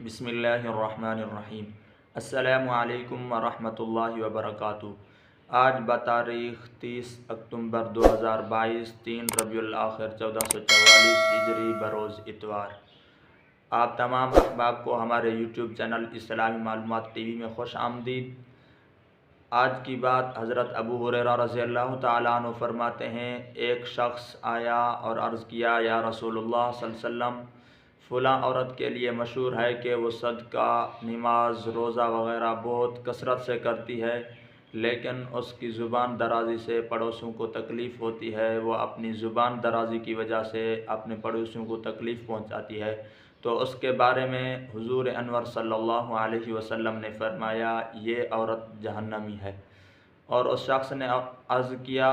بسم اللہ الرحمن الرحیم۔ السلام علیکم ورحمۃ اللہ وبرکاتہ۔ آج بتاریخ 30 اکتوبر 2022 3 ربیع الاخر 1444 ہجری بروز اتوار۔ آپ تمام احباب کو ہمارے یوٹیوب چینل اسلامی معلومات ٹی وی میں خوش آمدید۔ آج کی بات حضرت ابو ہریرہ رضی اللہ تعالیٰ عنہ فرماتے ہیں، ایک شخص آیا اور عرض کیا، یا رسول اللہ صلی اللہ علیہ وسلم، فلاں عورت کے لیے مشہور ہے کہ وہ صدقہ، نماز، روزہ وغیرہ بہت کثرت سے کرتی ہے، لیکن اس کی زبان درازی سے پڑوسیوں کو تکلیف ہوتی ہے، وہ اپنی زبان درازی کی وجہ سے اپنے پڑوسیوں کو تکلیف پہنچاتی ہے۔ تو اس کے بارے میں حضور انور صلی اللہ علیہ وسلم نے فرمایا، یہ عورت جہنمی ہے۔ اور اس شخص نے عرض کیا،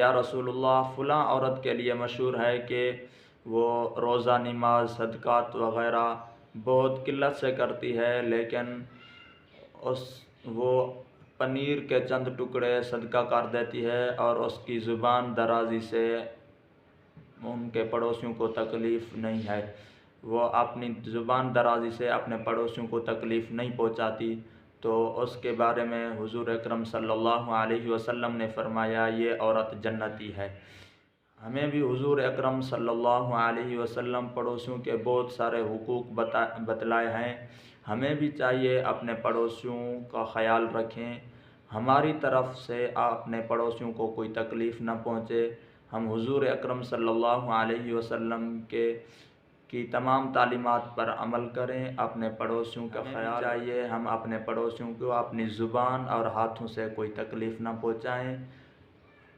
یا رسول اللہ، فلاں عورت کے لیے مشہور ہے کہ وہ روزہ، نماز، صدقات وغیرہ بہت قلت سے کرتی ہے، لیکن وہ پنیر کے چند ٹکڑے صدقہ کر دیتی ہے اور اس کی زبان درازی سے ان کے پڑوسیوں کو تکلیف نہیں ہے، وہ اپنی زبان درازی سے اپنے پڑوسیوں کو تکلیف نہیں پہنچاتی۔ تو اس کے بارے میں حضور اکرم صلی اللہ علیہ وسلم نے فرمایا، یہ عورت جنتی ہے۔ ہمیں بھی حضور اکرم صلی اللہ علیہ وسلم پڑوسیوں کے بہت سارے حقوق بتلائے ہیں، ہمیں بھی چاہیے اپنے پڑوسیوں کا خیال رکھیں، ہماری طرف سے اپنے پڑوسیوں کو کوئی تکلیف نہ پہنچے، ہم حضور اکرم صلی اللہ علیہ وسلم کی تمام تعلیمات پر عمل کریں، اپنے پڑوسیوں کا خیال چاہیے ہم اپنے پڑوسیوں کو اپنی زبان اور ہاتھوں سے کوئی تکلیف نہ پہنچائیں۔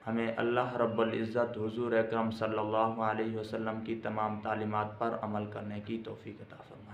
ہمیں اللہ رب العزت حضور اکرم صلی اللہ علیہ وسلم کی تمام تعلیمات پر عمل کرنے کی توفیق عطا فرمائے۔